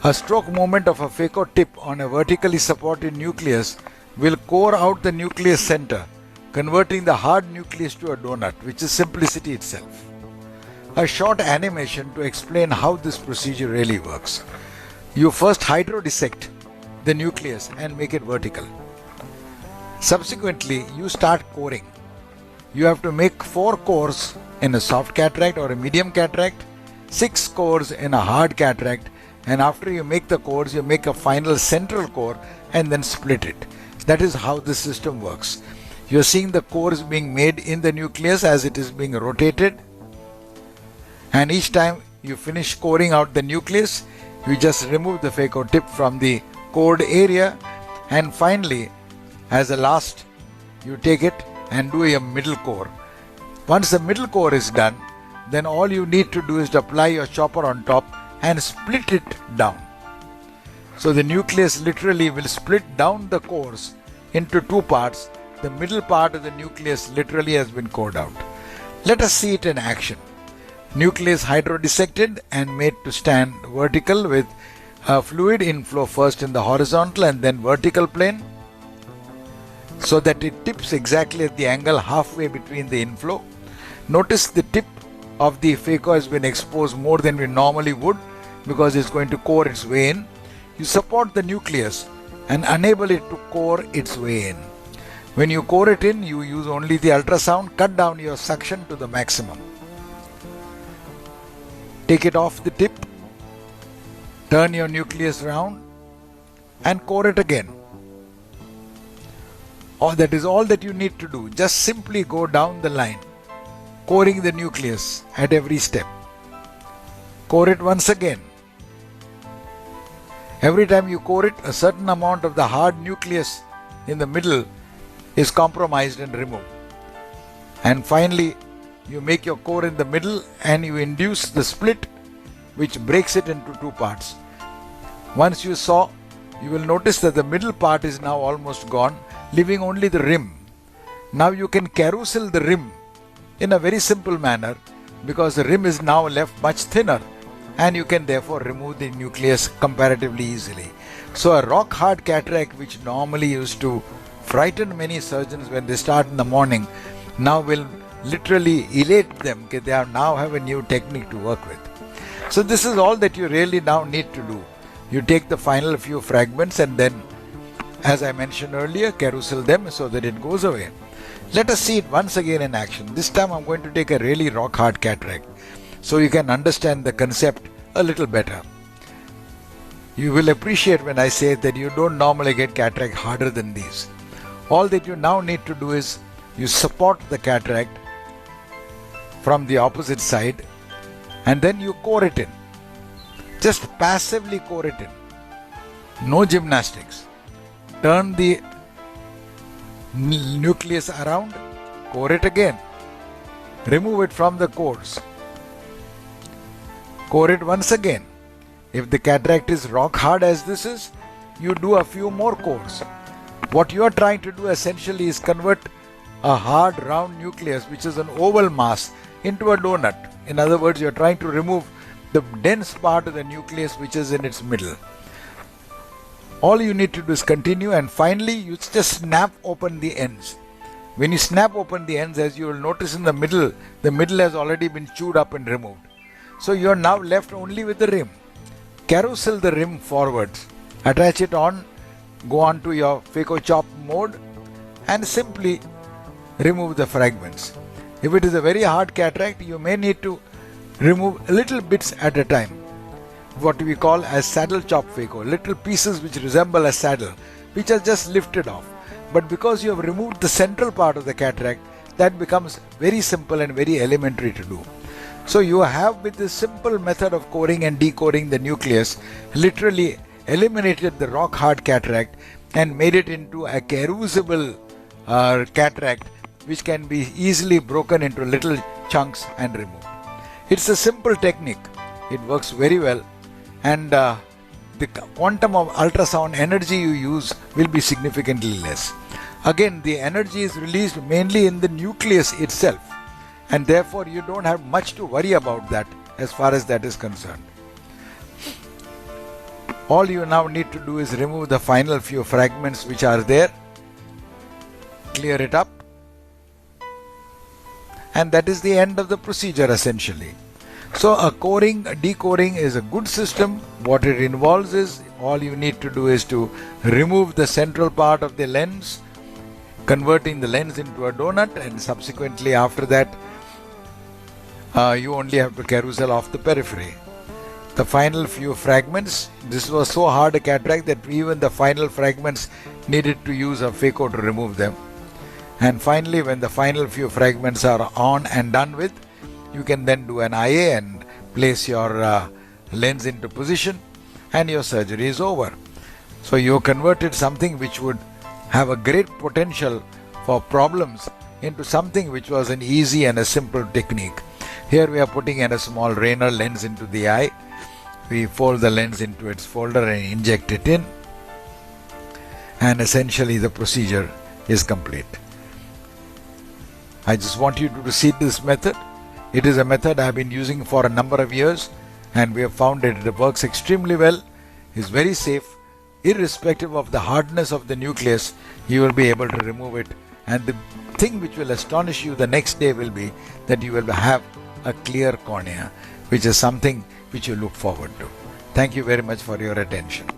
A stroke movement of a Phaco tip on a vertically supported nucleus will core out the nucleus center, converting the hard nucleus to a donut, which is simplicity itself. A short animation to explain how this procedure really works. You first hydrodissect the nucleus and make it vertical. Subsequently, you start coring. You have to make 4 cores in a soft cataract or a medium cataract, 6 cores in a hard cataract, and after you make the cores, you make a final central core and then split it. That is how this system works. You are seeing the cores being made in the nucleus as it is being rotated, and each time you finish coring out the nucleus, you just remove the Phaco tip from the cored area, and finally, as a last, you take it and do a middle core. Once the middle core is done, then all you need to do is to apply your chopper on top and split it down. So the nucleus literally will split down the cores into 2 parts. The middle part of the nucleus literally has been cored out. Let us see it in action. Nucleus hydrodissected and made to stand vertical with fluid inflow first in the horizontal and then vertical plane, so that it tips exactly at the angle halfway between the inflow. Notice the tip of the Phaco has been exposed more than we normally would because it's going to core its way in. You support the nucleus and enable it to core its way in. When you core it in, you use only the ultrasound, cut down your suction to the maximum. Take it off the tip, turn your nucleus round and core it again. That is all that you need to do. Just simply go down the line, coring the nucleus at every step. Core it once again. Every time you core it, a certain amount of the hard nucleus in the middle is compromised and removed. And finally, you make your core in the middle and you induce the split, which breaks it into 2 parts. Once you saw, you will notice that the middle part is now almost gone, leaving only the rim. Now you can carousel the rim in a very simple manner because the rim is now left much thinner and you can therefore remove the nucleus comparatively easily. So a rock hard cataract, which normally used to frighten many surgeons when they start in the morning, now will literally elate them because they now have a new technique to work with. So this is all that you really now need to do. You take the final few fragments and then, as I mentioned earlier, carousel them so that it goes away. Let us see it once again in action. This time I'm going to take a really rock hard cataract so you can understand the concept a little better. You will appreciate when I say that you don't normally get cataract harder than these. All that you now need to do is you support the cataract from the opposite side and then you core it in. Just passively core it in. No gymnastics. Turn the nucleus around, core it again. Remove it from the cores. Core it once again. If the cataract is rock hard as this is, you do a few more cores. What you are trying to do essentially is convert a hard round nucleus, which is an oval mass, into a donut. In other words, you are trying to remove the dense part of the nucleus which is in its middle. All you need to do is continue, and finally you just snap open the ends. When you snap open the ends, as you will notice in the middle has already been chewed up and removed. So you are now left only with the rim. Carousel the rim forwards, attach it on, go on to your Phaco chop mode and simply remove the fragments. If it is a very hard cataract, you may need to remove little bits at a time, what we call as saddle chop Phaco, little pieces which resemble a saddle, which are just lifted off. But because you have removed the central part of the cataract, that becomes very simple and very elementary to do. So you have, with this simple method of coring and decoring the nucleus, literally eliminated the rock hard cataract and made it into a carousable cataract, which can be easily broken into little chunks and removed. It's a simple technique. It works very well, and the quantum of ultrasound energy you use will be significantly less. Again, the energy is released mainly in the nucleus itself, and therefore you don't have much to worry about that as far as that is concerned. All you now need to do is remove the final few fragments which are there, clear it up, and that is the end of the procedure essentially. So a decoring is a good system. What it involves is, all you need to do is to remove the central part of the lens, converting the lens into a donut, and subsequently after that you only have to carousel off the periphery. The final few fragments, this was so hard a cataract that even the final fragments needed to use a phaco to remove them. And finally, when the final few fragments are on and done with, you can then do an IA and place your lens into position, and your surgery is over. So you converted something which would have a great potential for problems into something which was an easy and a simple technique. Here we are putting in a small Rayner lens into the eye. We fold the lens into its folder and inject it in, and essentially the procedure is complete. I just want you to see this method. It is a method I have been using for a number of years, and we have found that it works extremely well, is very safe. Irrespective of the hardness of the nucleus, you will be able to remove it, and the thing which will astonish you the next day will be that you will have a clear cornea, which is something which you look forward to. Thank you very much for your attention.